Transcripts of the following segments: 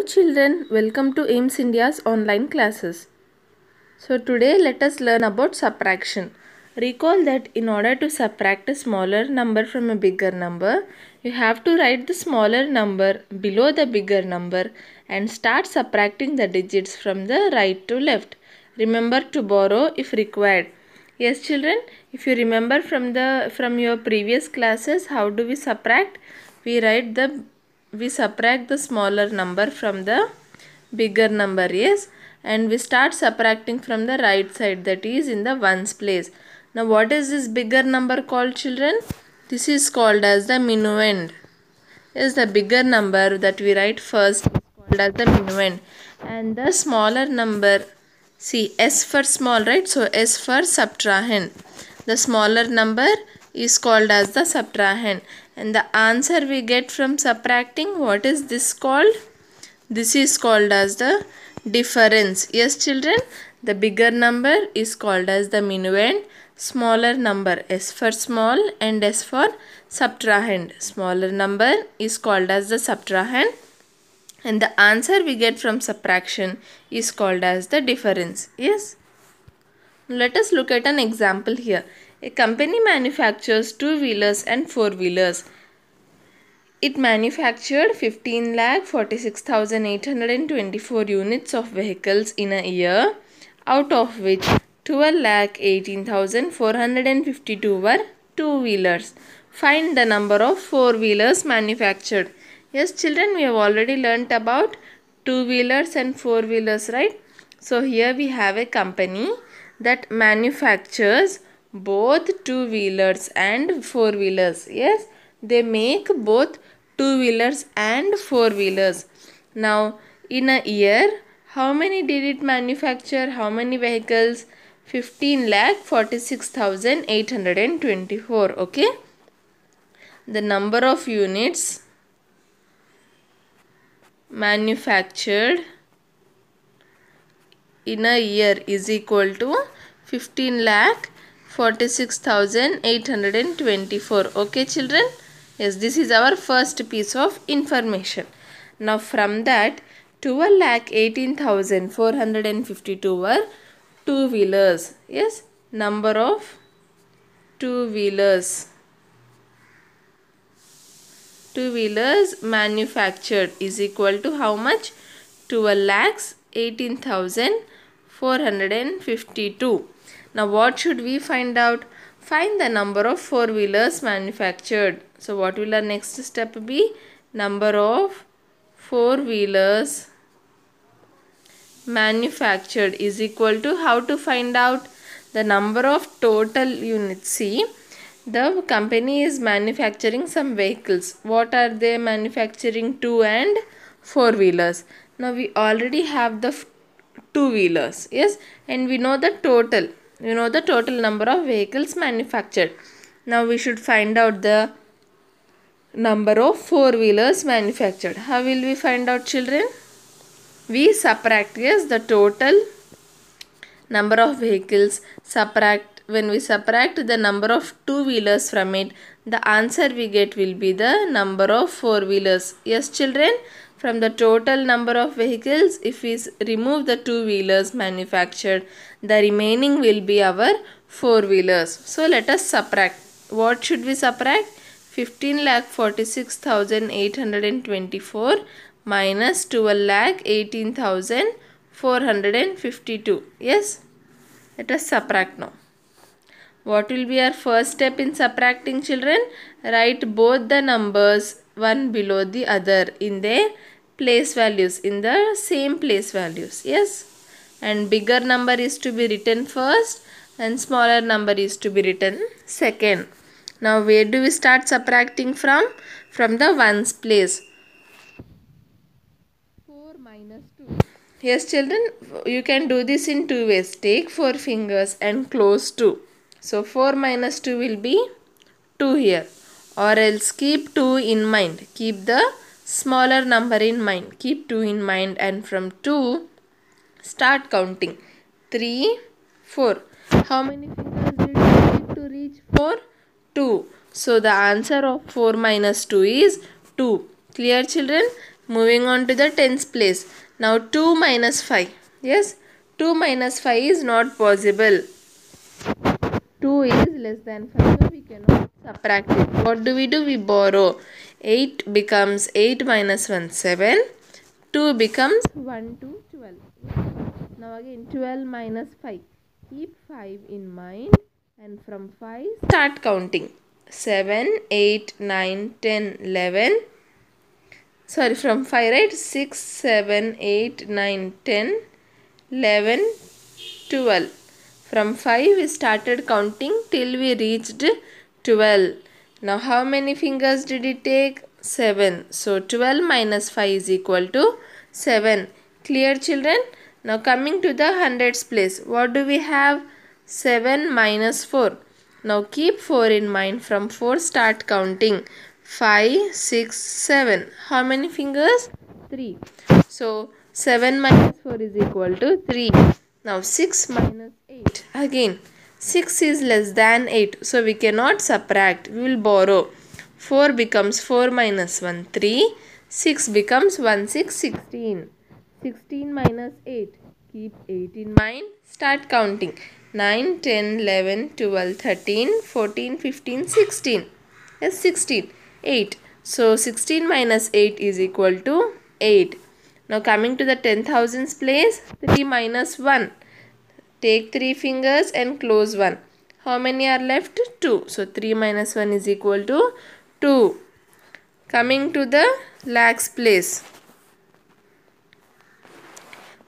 children, welcome to AIMS India's online classes. So today let us learn about subtraction. Recall that in order to subtract a smaller number from a bigger number, you have to write the smaller number below the bigger number and start subtracting the digits from the right to left. Remember to borrow if required. Yes children, if you remember from your previous classes, how do we subtract? We subtract the smaller number from the bigger number, yes, and we start subtracting from the right side, that is in the ones place. Now what is this bigger number called, children? This is called as the minuend. Yes, the bigger number that we write first is called as the minuend, and the smaller number, see, S for small, right? So S for subtrahend. The smaller number is called as the subtrahend. And the answer we get from subtracting, what is this called? This is called as the difference. Yes children, the bigger number is called as the minuend. Smaller number, S for small and S for subtrahend. Smaller number is called as the subtrahend. And the answer we get from subtraction is called as the difference. Yes. Let us look at an example here. A company manufactures two-wheelers and four-wheelers. It manufactured 15,46,824 units of vehicles in a year, out of which 12,18,452 were two-wheelers. Find the number of four-wheelers manufactured. Yes children, we have already learnt about two-wheelers and four-wheelers, right? So here we have a company that manufactures both two-wheelers and four-wheelers. Yes, they make both two-wheelers and four-wheelers. Now in a year, how many did it manufacture? How many vehicles? 15,46,824. Okay, the number of units manufactured in a year is equal to 15,46,824. Okay children, yes, this is our first piece of information. Now from that, 12,18,452 were two-wheelers. Yes, number of two-wheelers manufactured is equal to how much? 12,18,452. Now what should we find out? Find the number of four-wheelers manufactured. So what will our next step be? Number of four-wheelers manufactured is equal to, how to find out? The number of total units. See, the company is manufacturing some vehicles. What are they manufacturing? Two and four-wheelers. Now we already have the two-wheelers, yes, and we know the total. We know the total number of vehicles manufactured. Now we should find out the number of four-wheelers manufactured. How will we find out, children? We subtract, yes, the total number of vehicles. When we subtract the number of two-wheelers from it, the answer we get will be the number of four-wheelers. Yes children, from the total number of vehicles, if we remove the two-wheelers manufactured, the remaining will be our four-wheelers. So let us subtract. What should we subtract? 15,46,824 minus 12,18,452. Yes, let us subtract now. What will be our first step in subtracting, children? Write both the numbers one below the other in their place values, in the same place values. Yes, and bigger number is to be written first and smaller number is to be written second. Now where do we start subtracting from? From the ones place. 4 minus 2. Yes children, you can do this in two ways. Take 4 fingers and close 2. So 4 minus 2 will be 2 here, or else keep 2 in mind. Keep the smaller number in mind. Keep 2 in mind, and from 2 start counting. 3, 4. How many fingers did you keep to reach 4? 2. So the answer of 4 minus 2 is 2. Clear children? Moving on to the tens place. Now 2 minus 5. Yes, 2 minus 5 is not possible. 2 is less than 5, so we cannot subtract it. What do? We borrow. 8 becomes 8 minus 1, 7. 2 becomes 1 to 12. Now again 12 minus 5. Keep 5 in mind and from 5 start counting. 7, 8, 9, 10, 11. Sorry, from 5, right? 6, 7, 8, 9, 10, 11, 12. From 5 we started counting till we reached 12. Now how many fingers did it take? 7. So 12 minus 5 is equal to 7. Clear, children? Now coming to the hundreds place. What do we have? 7 minus 4. Now keep 4 in mind. From 4 start counting. 5, 6, 7. How many fingers? 3. So 7 minus 4 is equal to 3. Now 6 minus 8. Again 6 is less than 8. So we cannot subtract. We will borrow. 4 becomes 4 minus 1, 3. 6 becomes 1, 6, 16. 16 minus 8. Keep 8 in mind. Start counting. 9, 10, 11, 12, 13, 14, 15, 16. Yes, 16. 8. So 16 minus 8 is equal to 8. Now coming to the 10,000s place, 3 minus 1. Take 3 fingers and close 1. How many are left? 2. So 3 minus 1 is equal to 2. Coming to the lakhs place.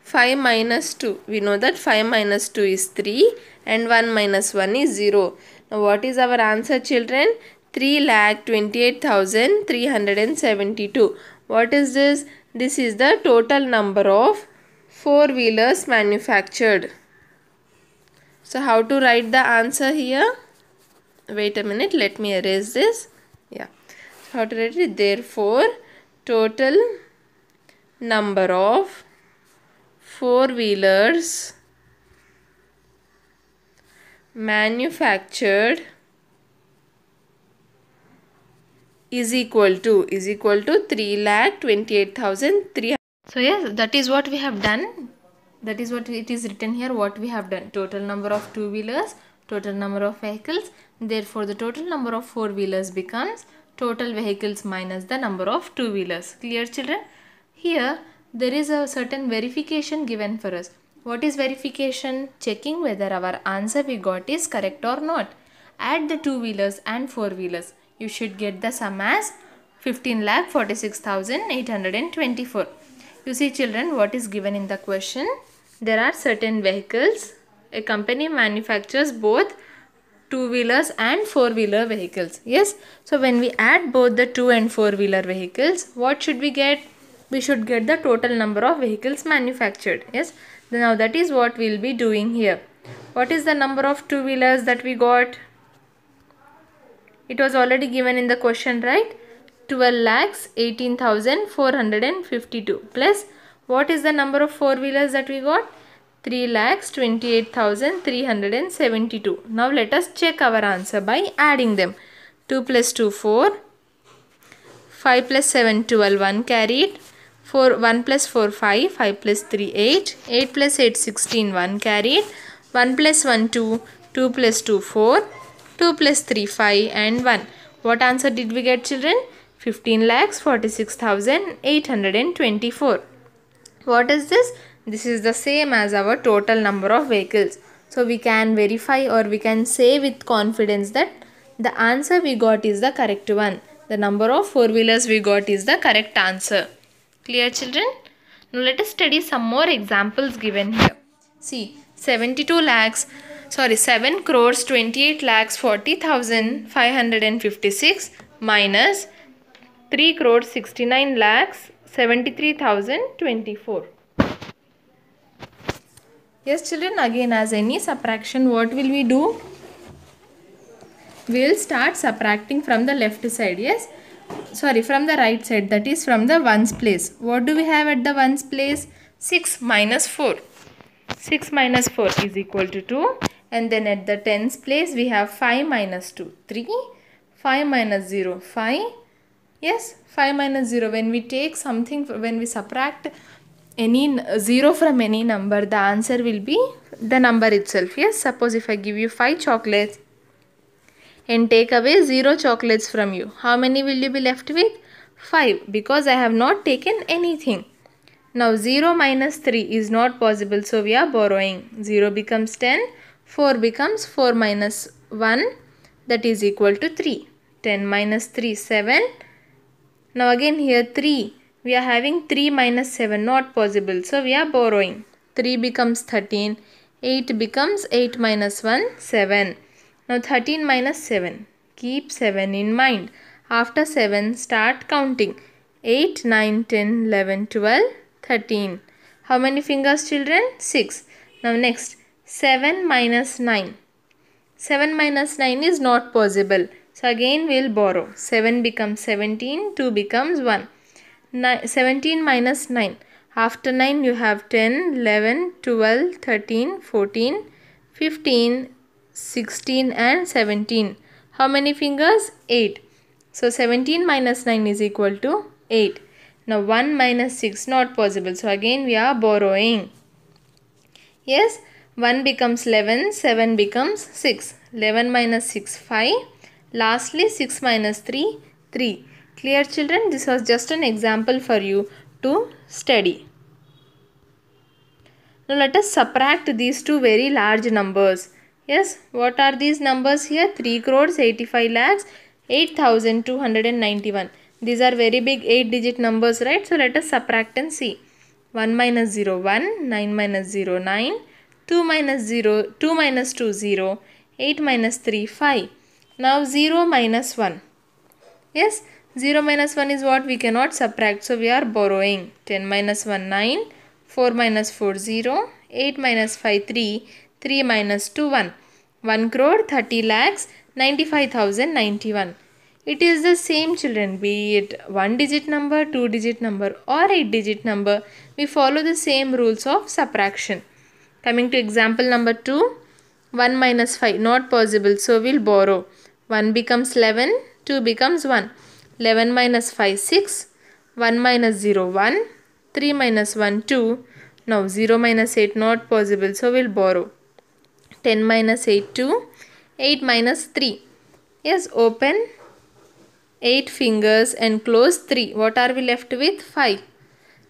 5 minus 2. We know that 5 minus 2 is 3 and 1 minus 1 is 0. Now what is our answer, children? 3,28,372. What is this? This is the total number of four-wheelers manufactured. So how to write the answer here? Wait a minute, let me erase this. Yeah. So how to write it? Therefore, total number of four-wheelers manufactured is equal to 3,28,300. So yes, that is what we have done. That is what it is written here, what we have done. Total number of two-wheelers, total number of vehicles. Therefore, the total number of four-wheelers becomes total vehicles minus the number of two-wheelers. Clear, children? Here, there is a certain verification given for us. What is verification? Checking whether our answer we got is correct or not. Add the two-wheelers and four-wheelers. You should get the sum as 15,46,824. You see, children, what is given in the question? There are certain vehicles. A company manufactures both two-wheelers and four-wheeler vehicles. Yes. So when we add both the two and four-wheeler vehicles, what should we get? We should get the total number of vehicles manufactured. Yes. Now that is what we will be doing here. What is the number of two-wheelers that we got? It was already given in the question, right? 12,18,452 plus what is the number of four-wheelers that we got? 3,28,372. Now let us check our answer by adding them. 2 plus 2, 4. 5 plus 7, 12, 1 carried. 1 plus 4, 5. 5 plus 3, 8. 8 plus 8, 16, 1 carried. 1 plus 1, 2. 2 plus 2, 4. 2 plus 3, 5 and 1. What answer did we get, children? 15,46,824. What is this? This is the same as our total number of vehicles. So we can verify or we can say with confidence that the answer we got is the correct one. The number of four-wheelers we got is the correct answer. Clear, children? Now let us study some more examples given here. See, 7 crores 28 lakhs 40,556 minus 3 crores 69 lakhs 73,024. Yes, children, again as any subtraction, what will we do? We will start subtracting from the left side. Yes, sorry, from the right side, that is from the ones place. What do we have at the ones place? 6 minus 4. 6 minus 4 is equal to 2. And then at the tens place we have 5 minus 2, 3. 5 minus 0, 5. Yes, 5 minus 0. When we take something, when we subtract any 0 from any number, the answer will be the number itself. Yes, suppose if I give you 5 chocolates and take away 0 chocolates from you, how many will you be left with? 5, because I have not taken anything. Now 0 minus 3 is not possible, so we are borrowing. 0 becomes 10, 4 becomes 4 minus 1, that is equal to 3. 10 minus 3, 7. Now again here 3, we are having 3 minus 7, not possible, so we are borrowing. 3 becomes 13, 8 becomes 8 minus 1, 7. Now 13 minus 7, keep 7 in mind. After 7, start counting. 8, 9, 10, 11, 12, 13. How many fingers, children? 6. Now next, 7 minus 9. 7 minus 9 is not possible. So again we will borrow. 7 becomes 17, 2 becomes 1. 17 minus 9. After 9 you have 10, 11, 12, 13, 14, 15, 16 and 17. How many fingers? 8. So 17 minus 9 is equal to 8. Now 1 minus 6 not possible. So again we are borrowing. Yes, 1 becomes 11, 7 becomes 6. 11 minus 6, 5. Lastly 6 minus 3, 3. Clear, children? This was just an example for you to study. Now let us subtract these two very large numbers. Yes, what are these numbers here? 3 crores 85 lakhs 8,291. These are very big 8-digit numbers, right? So let us subtract and see. 1 minus 0, 1. 9 minus 0, 9. 2 minus 0, 2 minus 2, 0. 8 minus 3, 5. Now 0 minus 1. Yes, 0 minus 1 is what we cannot subtract. So we are borrowing. 10 minus 1, 9. 4 minus 4, 0. 8 minus 5, 3. 3 minus 2, 1. 1 crore 30 lakhs 95,091. It is the same, children, be it 1-digit number, 2-digit number or 8-digit number. We follow the same rules of subtraction. Coming to example number 2. 1 minus 5 not possible, so we will borrow. 1 becomes 11, 2 becomes 1. 11 minus 5, 6. 1 minus 0, 1. 3 minus 1, 2. Now 0 minus 8 not possible, so we will borrow. 10 minus 8, 2. 8 minus 3. Yes, open 8 fingers and close 3. What are we left with? 5.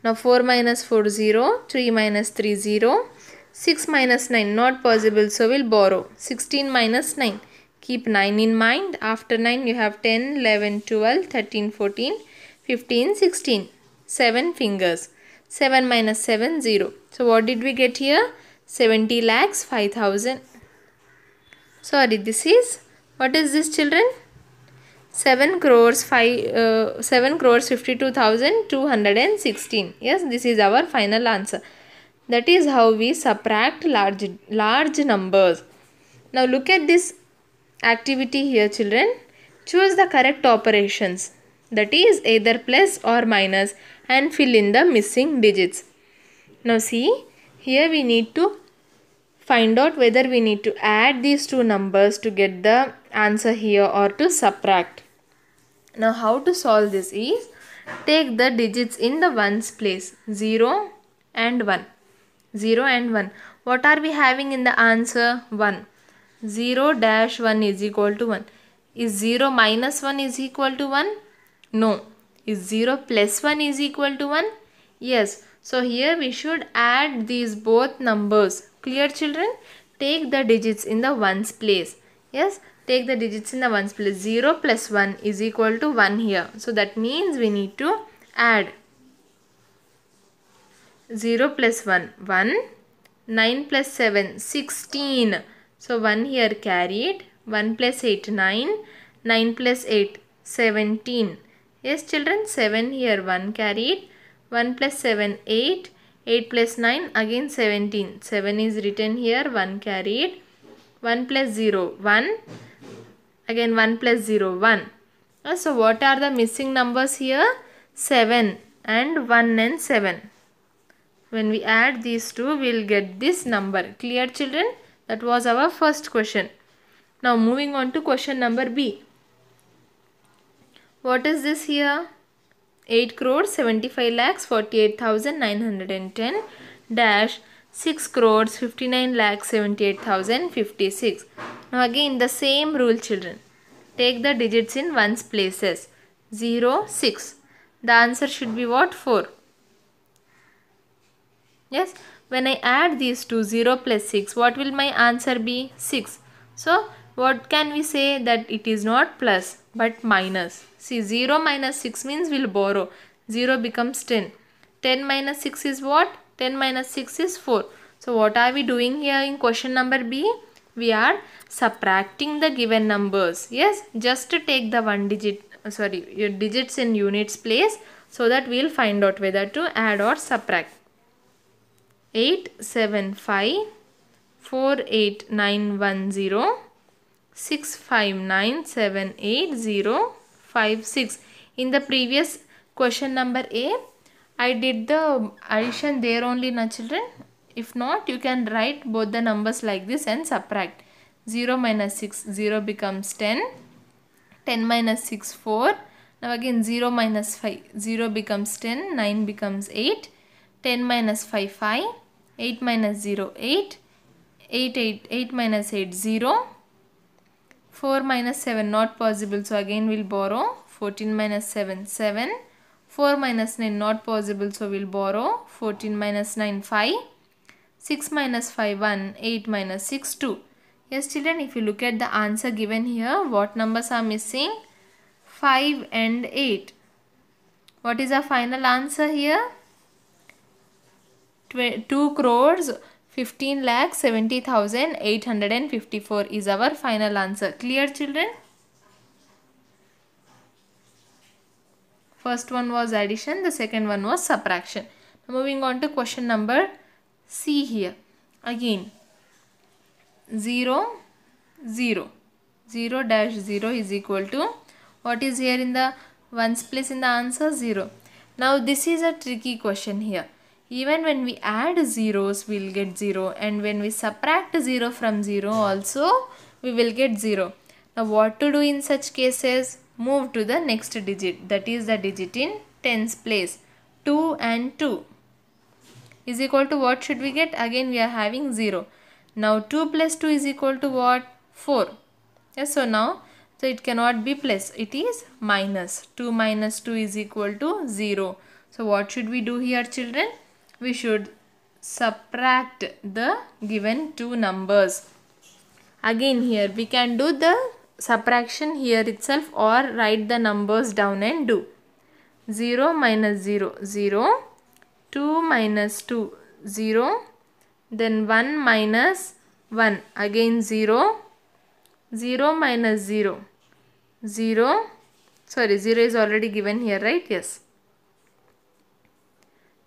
Now 4 minus 4, 0. 3 minus 3, 0. 6 minus 9 not possible, so we will borrow. 16 minus 9. Keep 9 in mind. After 9 you have 10, 11, 12, 13, 14, 15, 16. 7 fingers. 7 minus 7, 0. So what did we get here? 70 lakhs 5,000. Sorry, this is, what is this, children? 7 crores 52,216. Yes, this is our final answer. That is how we subtract large numbers. Now look at this activity here, children. Choose the correct operations, that is either plus or minus, and fill in the missing digits. Now see, here we need to find out whether we need to add these two numbers to get the answer here or to subtract. Now how to solve this is, take the digits in the ones place, 0 and 1. 0 and 1. What are we having in the answer? 1. 0 dash 1 is equal to 1. Is 0 minus 1 is equal to 1? No. Is 0 plus 1 is equal to 1? Yes. So here we should add these both numbers. Clear, children? Take the digits in the ones place. Yes. Take the digits in the ones place. 0 plus 1 is equal to 1 here. So that means we need to add. 0 plus 1, 1. 9 plus 7, 16. So 1 here carried. 1 plus 8, 9. 9 plus 8, 17. Yes, children, 7 here 1 carried. 1 plus 7, 8. 8 plus 9, again 17. 7 is written here, 1 carried. 1 plus 0, 1. Again 1 plus 0, 1. So what are the missing numbers here? 7 and 1 and 7. When we add these two, we will get this number. Clear, children? That was our first question. Now moving on to question number B. What is this here? 8 crores 75 lakhs 48,910 dash 6 crores 59 lakhs 78,056. Now again the same rule, children. Take the digits in ones places. 0, 6. The answer should be what? 4. Yes. When I add these two, 0 plus 6, what will my answer be? 6. So what can we say? That it is not plus but minus. See, 0 minus 6 means we'll borrow. 0 becomes 10. 10 minus 6 is what? 10 minus 6 is 4. So what are we doing here in question number B? We are subtracting the given numbers. Yes, just to take the one digit, your digits in units place, so that we'll find out whether to add or subtract. 875 48910 6597856. In the previous question number A, I did the addition there only, na children. If not, you can write both the numbers like this and subtract. 0 minus 6, 0 becomes 10. 10 minus 6, 4. Now again 0 minus 5, 0 becomes 10, 9 becomes 8. 10 minus 5, 5. 8 minus 0, 8. 8 minus 8, 0. 4 minus 7, not possible. So again we'll borrow. 14 minus 7, 7. 4 minus 9, not possible. So we'll borrow. 14 minus 9, 5. 6 minus 5, 1. 8 minus 6, 2. Yes, children, if you look at the answer given here, what numbers are missing? 5 and 8. What is our final answer here? 2 crores 15 lakhs 70,854 is our final answer. Clear, children? First one was addition, the second one was subtraction. Now moving on to question number C here. Again 0, 0. 0 dash 0 is equal to, what is here in the ones place in the answer? 0. Now this is a tricky question here. Even when we add zeros, we will get 0, and when we subtract 0 from 0 also, we will get 0. Now what to do in such cases? Move to the next digit, that is the digit in tens place. 2 and 2 is equal to what should we get? Again we are having 0. Now 2 plus 2 is equal to what? 4. Yes, so now, so it cannot be plus, it is minus. 2 minus 2 is equal to 0. So what should we do here, children? We should subtract the given two numbers. Again here we can do the subtraction here itself or write the numbers down and do. 0 minus 0, 0. 2 minus 2, 0. Then 1 minus 1, again 0. 0 minus 0, 0. Sorry, 0 is already given here, right? Yes.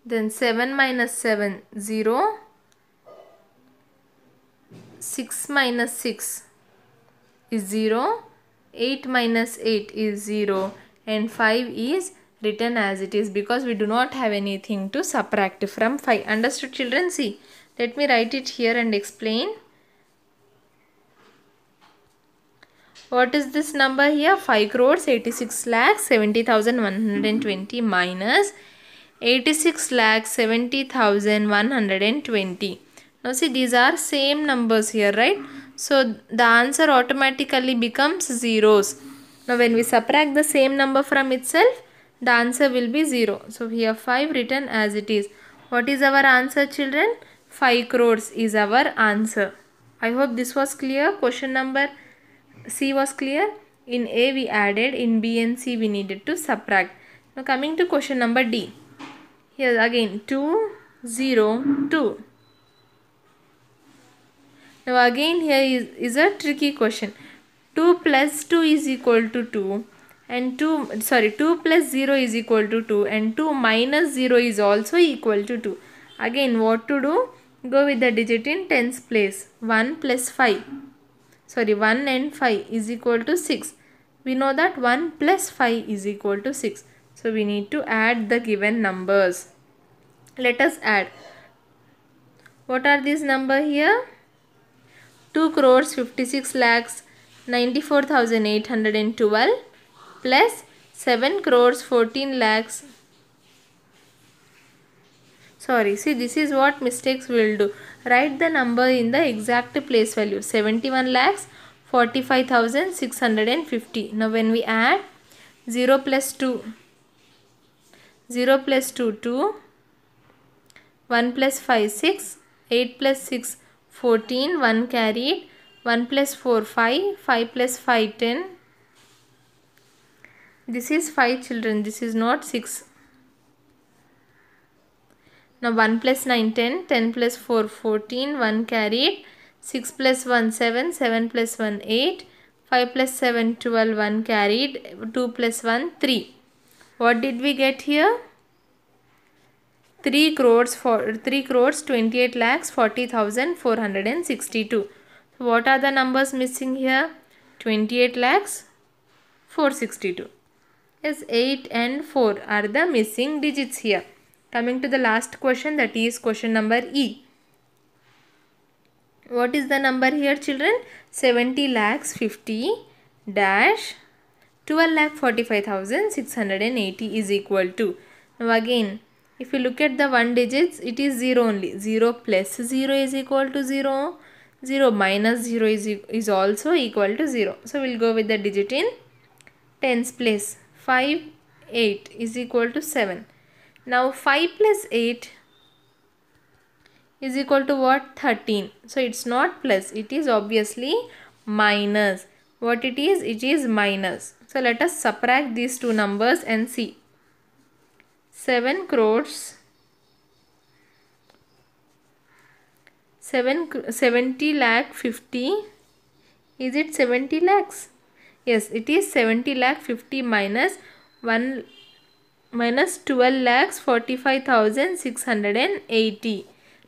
Then 7 minus 7, 0. 6 minus 6 is 0. 8 minus 8 is 0. And 5 is written as it is because we do not have anything to subtract from 5. Understood, children? See, let me write it here and explain. What is this number here? 5 crores 86 lakhs 70,120 minus 86 lakhs 70,120. Now see, these are same numbers here, right? So the answer automatically becomes zeros. Now when we subtract the same number from itself, the answer will be 0. So here 5 written as it is. What is our answer, children? 5 crores is our answer. I hope this was clear. Question number C was clear. In A we added, in B and C we needed to subtract. Now coming to question number D. Here again 2, 0, 2. Now again here is a tricky question. 2 plus 2 is equal to 2 and 2 plus 0 is equal to 2 and 2 minus 0 is also equal to 2. Again what to do? Go with the digit in tens place. 1 plus 5. 1 and 5 is equal to 6. We know that 1 plus 5 is equal to 6. So we need to add the given numbers. Let us add. What are these numbers here? 2 crores 56 lakhs 94,812 plus 7 crores 14 lakhs. Sorry, see, this is what mistakes will do. Write the number in the exact place value. 71 lakhs 45,650. Now when we add 0 plus 2, 0 plus 2, 2, 1 plus 5, 6, 8 plus 6, 14, 1 carried, 1 plus 4, 5, 5 plus 5, 10. This is 5 children, this is not 6. Now 1 plus 9, 10, 10 plus 4, 14, 1 carried, 6 plus 1, 7, 7 plus 1, 8, 5 plus 7, 12, 1 carried, 2 plus 1, 3. What did we get here? 3 crores 28 lakhs 40,462. So what are the numbers missing here? 28 lakhs 462. Yes, 8 and 4 are the missing digits here. Coming to the last question, that is question number E. What is the number here, children? 70 lakhs 50 dash 12 lakh 45,680 is equal to. Now again, if you look at the one digits, it is 0 only. 0 plus 0 is equal to 0. 0 minus 0 is also equal to 0. So we'll go with the digit in tens place. 5, 8 is equal to 7. Now 5 plus 8 is equal to what? 13. So it's not plus, it is obviously minus. What it is? It is minus. So let us subtract these two numbers and see. 7 crores 70 lakh 50. Is it 70 lakhs? Yes, it is 70 lakh 50 minus 1 minus 12 lakhs 45,680.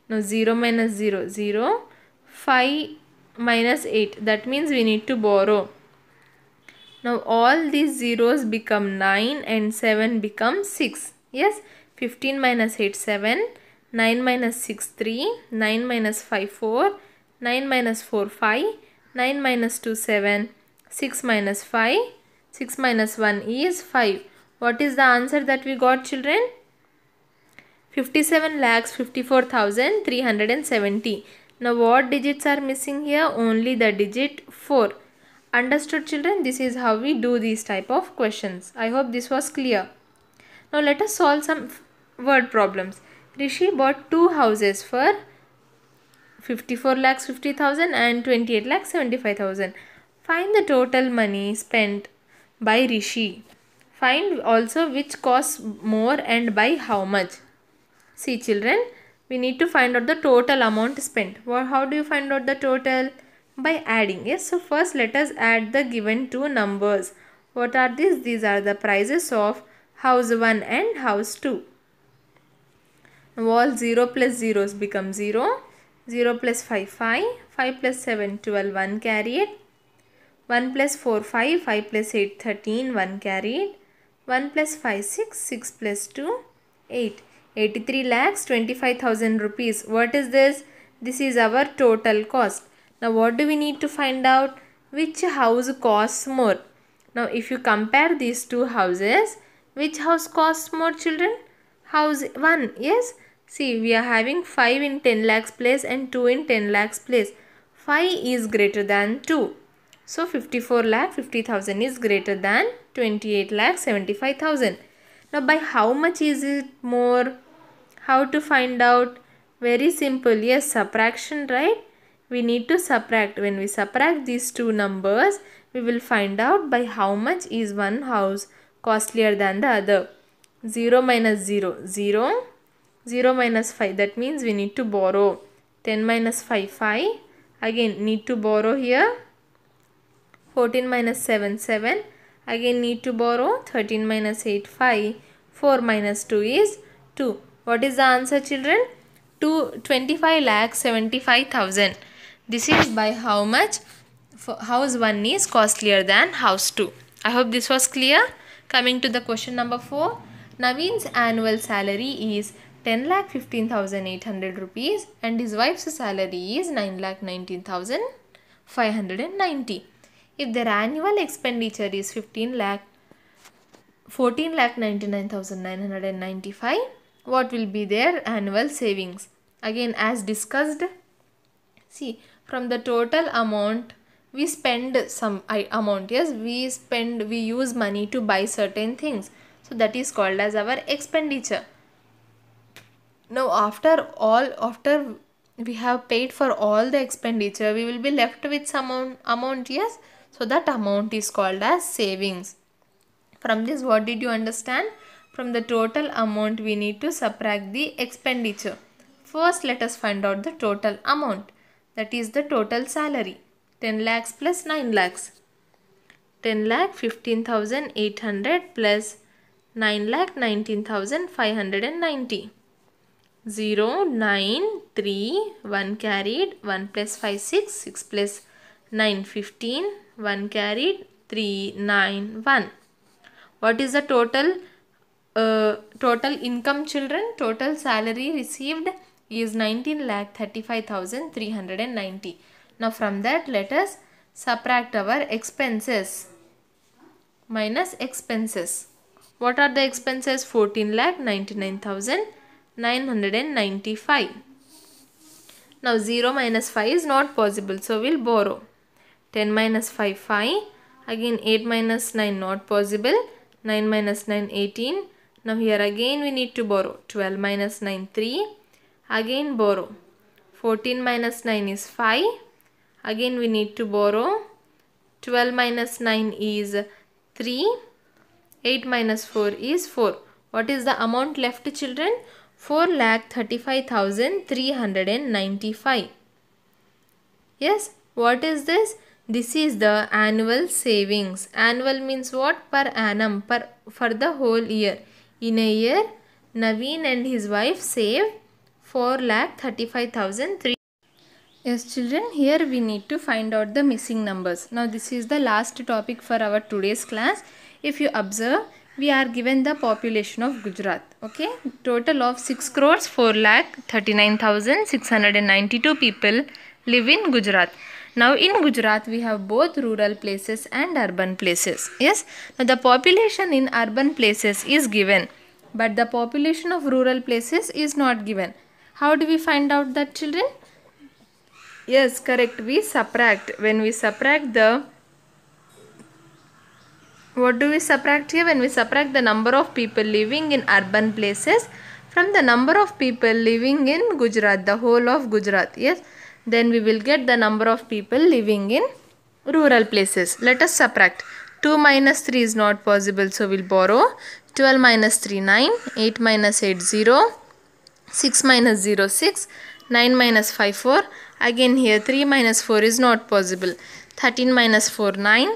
Now 0 minus 0, 0. 5 minus 8. That means we need to borrow. Now all these zeros become 9 and 7 become 6. Yes, 15 minus 8, 7. 9 minus 6, 3. 9 minus 5, 4. 9 minus 4, 5. 9 minus 2, 7. 6 minus 5. 6 minus 1 is 5. What is the answer that we got, children? 57 lakhs 54,370. Now what digits are missing here? Only the digit 4. Understood, children? This is how we do these type of questions. I hope this was clear. Now let us solve some word problems. Rishi bought 2 houses for 54 lakhs 50,000 and 28 lakhs 75,000. Find the total money spent by Rishi. Find also which costs more and by how much. See, children, we need to find out the total amount spent. How do you find out the total? By adding. Yes, so first let us add the given two numbers. What are these? These are the prices of house 1 and house 2. All 0 plus zeros become 0. 0 plus 5, 5. 5 plus 7, 12, 1 carried. 1 plus 4, 5. 5 plus 8, 13, 1 carried. 1 plus 5, 6. 6 plus 2, 8. 83 lakhs 25,000 rupees. What is this? This is our total cost. Now what do we need to find out? Which house costs more? Now if you compare these two houses, which house costs more, children? House 1. Yes. See, we are having 5 in 10 lakhs place and 2 in 10 lakhs place. 5 is greater than 2. So 54 lakh 50,000 is greater than 28 lakh 75,000. Now by how much is it more? How to find out? Very simple. Yes, subtraction, right? We need to subtract. When we subtract these two numbers, we will find out by how much is one house costlier than the other. 0 minus 0, 0. 0 minus 5, that means we need to borrow. 10 minus 5, 5. Again need to borrow here. 14 minus 7, 7. Again need to borrow. 13 minus 8, 5. 4 minus 2 is 2. What is the answer, children? 25 lakh 75,000. This is by how much house 1 is costlier than house 2. I hope this was clear. Coming to the question number 4. Naveen's annual salary is 10 lakh 15,800 rupees and his wife's salary is 9 lakh 19,590. If their annual expenditure is 15 lakh 14,99,995. What will be their annual savings? Again, as discussed, see, from the total amount we spend some amount. Yes, we use money to buy certain things, so that is called as our expenditure. Now after we have paid for all the expenditure, we will be left with some amount. Yes, so that amount is called as savings. From this, what did you understand? From the total amount we need to subtract the expenditure. First, let us find out the total amount, that is the total salary. 10 lakhs plus 9 lakhs. 10 lakh 15,800 plus 9 lakh 19,590. 0, 9, 3, 1 carried, 1 plus 5, 6, 6 plus 9, 15, 1 carried, 3, 9, 1. What is the total income, children? Total salary received is 19,35,390. Now from that, let us subtract our expenses. Minus expenses. What are the expenses? 14,99,995. Now 0 minus 5 is not possible, so we'll borrow. 10 minus 5, 5. Again 8 minus 9 not possible. 9 minus 9, 18. Now here again we need to borrow. 12 minus 9, 3. Again borrow. 14 minus 9 is 5. Again we need to borrow. 12 minus 9 is 3. 8 minus 4 is 4. What is the amount left, children? 4,35,395. Yes, what is this? This is the annual savings. Annual means what? Per annum, for the whole year. In a year, Naveen and his wife save 4,35,300. Yes, children, here we need to find out the missing numbers. Now this is the last topic for our today's class. If you observe, we are given the population of Gujarat. Okay, total of 6,4,39,692 people live in Gujarat. Now in Gujarat we have both rural places and urban places. Yes, now the population in urban places is given, but the population of rural places is not given. How do we find out that, children? Yes, correct. We subtract. When we subtract the, what do we subtract here? When we subtract the number of people living in urban places from the number of people living in Gujarat, the whole of Gujarat. Yes, then we will get the number of people living in rural places. Let us subtract. 2 minus 3 is not possible, so we'll borrow. 12 minus 3, 9. 8 minus 8, 0. 6 minus 0, 6. 9 minus 5, 4. Again here 3 minus 4 is not possible. 13 minus 4, 9.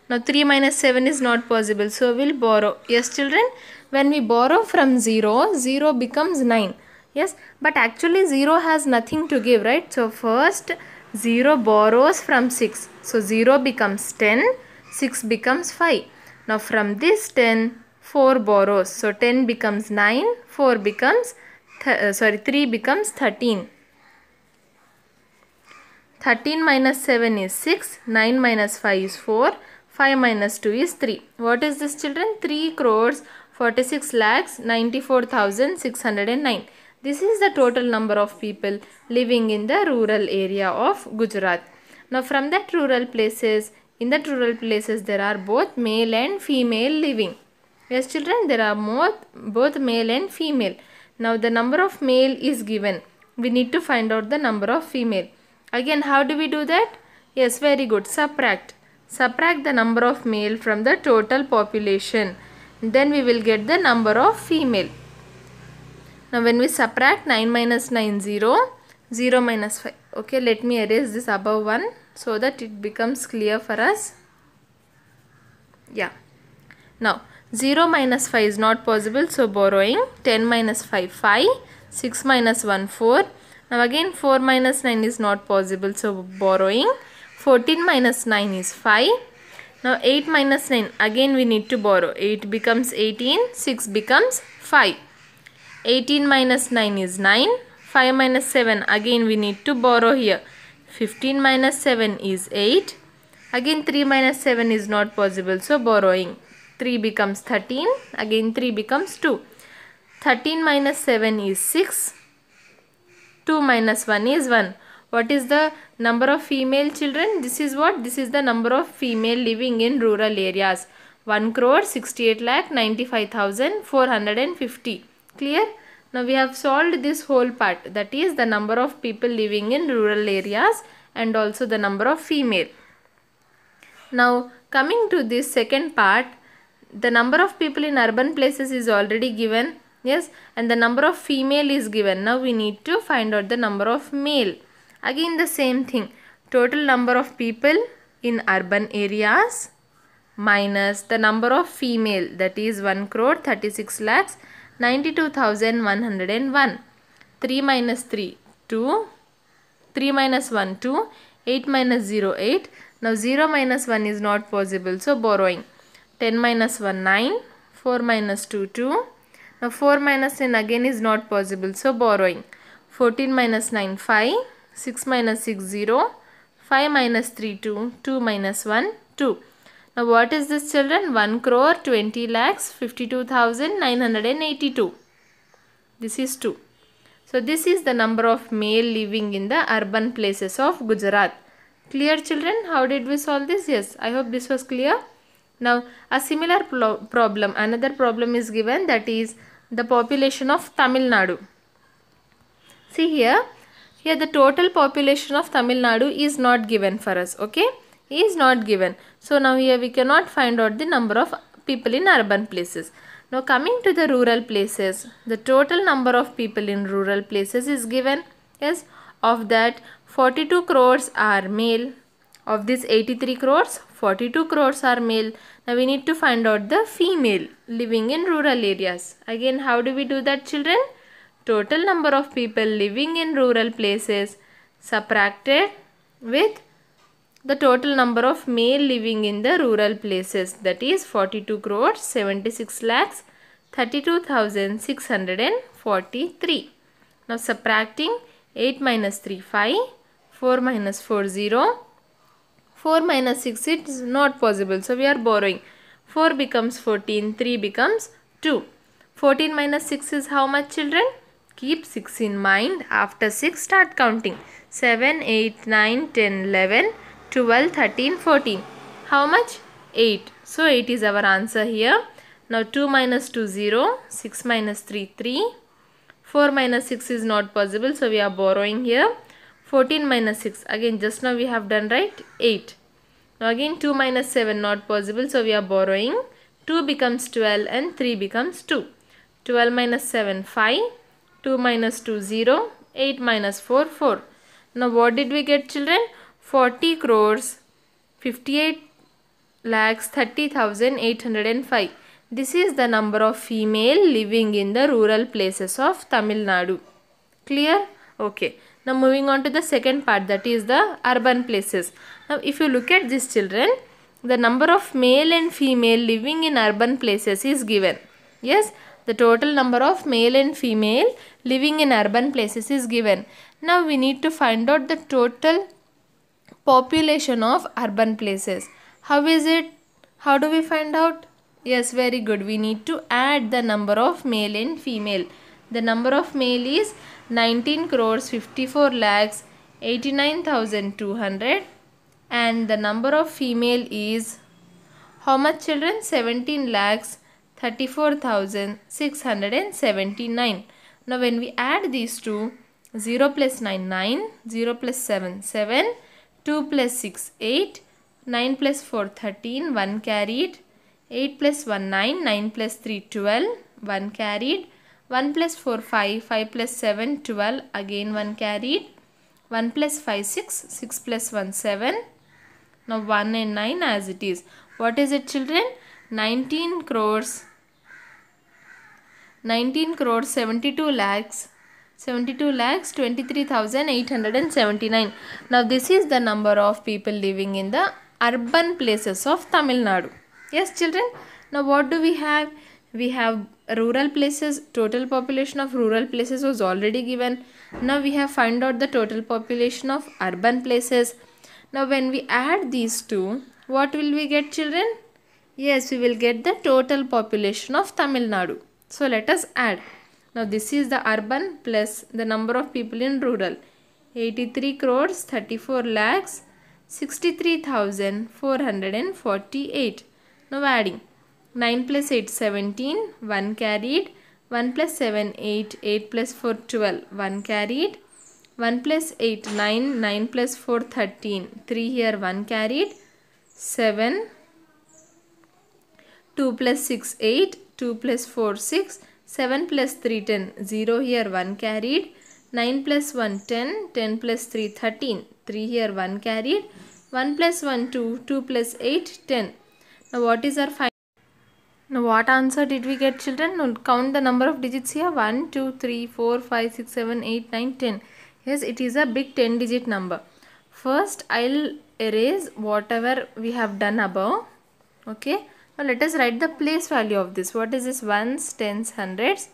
Now 3 minus 7 is not possible, so we'll borrow. Yes, children, when we borrow from 0, 0 becomes 9. Yes, but actually 0 has nothing to give, right? So first 0 borrows from 6. So 0 becomes 10, 6 becomes 5. Now from this 10, 4 borrows. So 10 becomes 9, 4 becomes, 3 becomes 13. 13 minus 7 is 6, 9 minus 5 is 4, 5 minus 2 is 3. What is this, children? 3 crores 46 lakhs 94,609. This is the total number of people living in the rural area of Gujarat. Now from that rural places, in that rural places there are both male and female living. Yes, children, there are both male and female. Now the number of male is given. We need to find out the number of female. Again, how do we do that? Yes, very good. Subtract. Subtract the number of male from the total population. Then we will get the number of female. Now when we subtract 9 minus 9, 0. 0 minus 5. Okay, let me erase this above one so that it becomes clear for us. Yeah. Now 0 minus 5 is not possible, so borrowing. 10 minus 5, 5. 6 minus 1, 4. Now again 4 minus 9 is not possible, so borrowing. 14 minus 9 is 5. Now 8 minus 9, again we need to borrow. 8 becomes 18, 6 becomes 5. 18 minus 9 is 9. 5 minus 7, again we need to borrow here. 15 minus 7 is 8. Again 3 minus 7 is not possible, so borrowing. 3 becomes 13. Again 3 becomes 2. 13 minus 7 is 6. 2 minus 1 is 1. What is the number of female children? This is what? This is the number of female living in rural areas. 1,68,95,450. Clear? Now we have solved this whole part. That is the number of people living in rural areas and also the number of female. Now coming to this second part, the number of people in urban places is already given. Yes, and the number of female is given. Now we need to find out the number of male. Again the same thing. Total number of people in urban areas minus the number of female, that is 1,36,92,101. 3 minus 3, 2. 3 minus 1, 2. 8 minus 0, 8. Now 0 minus 1 is not possible, so borrowing. 10 minus 1, 9. 4 minus 2, 2. Now 4 minus 10 again is not possible, so borrowing. 14 minus 9, 5. 6 minus 6, 0. 5 minus 3, 2. 2 minus 1, 2. Now what is this children? 1,20,52,982. This is 2. So this is the number of male living in the urban places of Gujarat. Clear children? How did we solve this? Yes, I hope this was clear. Now a similar problem, another problem is given, that is the population of Tamil Nadu. See here the total population of Tamil Nadu is not given for us, okay? Is not given. So now here we cannot find out the number of people in urban places. Now coming to the rural places, the total number of people in rural places is given. Yes, of that 42 crores are male. Of this 83 crores, 42 crores are male. Now we need to find out the female living in rural areas. Again, how do we do that children? Total number of people living in rural places subtracted with the total number of male living in the rural places, that is 42 crores 76 lakhs 32,643. Now subtracting 8 minus 3, 5. 4 minus 4, 0. 4 minus 6 is not possible, so we are borrowing. 4 becomes 14, 3 becomes 2. 14 minus 6 is how much children? Keep 6 in mind. After 6 start counting. 7, 8, 9, 10, 11, 12, 13, 14. How much? 8. So 8 is our answer here. Now 2 minus 2, 0. 6 minus 3, 3. 4 minus 6 is not possible, so we are borrowing here. 14 minus 6. Again just now we have done right. 8. Now again 2 minus 7 not possible, so we are borrowing. 2 becomes 12 and 3 becomes 2. 12 minus 7, 5. 2 minus 2, 0. 8 minus 4, 4. Now what did we get children? 40 crores 58 lakhs 30,805. This is the number of female living in the rural places of Tamil Nadu. Clear? Okay. Now moving on to the second part, that is the urban places. Now if you look at this children, the number of male and female living in urban places is given. Yes, the total number of male and female living in urban places is given. Now we need to find out the total population of urban places. How is it? How do we find out? Yes, very good. We need to add the number of male and female. The number of male is 19 crores 54 lakhs 89,200 and the number of female is how much children? 17 lakhs 34,679. Now when we add these two, 0 plus 9, 9, 0 plus 7, 7, 2 plus 6, 8, 9 plus 4, 13, 1 carried, 8 plus 1, 9, 9 plus 3, 12, 1 carried, 1 plus 4, 5, 5 plus 7, 12, again 1 carried, 1 plus 5, 6, 6 plus 1, 7. Now 1 and 9 as it is. What is it children? 19 crores 72 lakhs 23,879. Now this is the number of people living in the urban places of Tamil Nadu. Yes children. Now what do we have? We have rural places. Total population of rural places was already given. Now we have found out the total population of urban places. Now when we add these two, what will we get children? Yes, we will get the total population of Tamil Nadu. So let us add. Now this is the urban plus the number of people in rural. 83 crores 34 lakhs 63,448. Now adding. 9 plus 8 17, 1 carried. 1 plus 7 8, 8 plus 4 12, 1 carried. 1 plus 8 9, 9 plus 4 13, 3 here 1 carried. 7 2 plus 6 8, 2 plus 4 6, 7 plus 3 10, 0 here 1 carried, 9 plus 1 10, 10 plus 3 13, 3 here 1 carried, 1 plus 1 2, 2 plus 8 10. Now what is our final? Now what answer did we get, children? Now count the number of digits here. 1 2 3 4 5 6 7 8 9 10. Yes, it is a big 10 digit number. First I'll erase whatever we have done above. Okay. Now let us write the place value of this. What is this? Ones, tens, hundreds,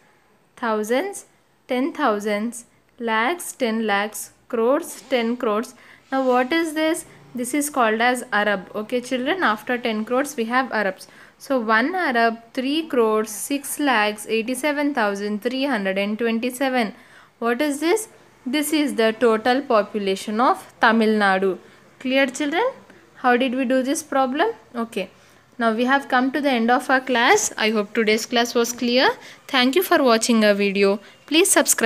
thousands, 10,000s, lakhs, 10 lakhs, crores, 10 crores. Now what is this? This is called as Arab. Okay children, after 10 crores we have Arabs. So 1 Arab, 3 crores, 6 lakhs, 87,327. What is this? This is the total population of Tamil Nadu. Clear children? How did we do this problem? Okay. Now we have come to the end of our class. I hope today's class was clear. Thank you for watching our video. Please subscribe.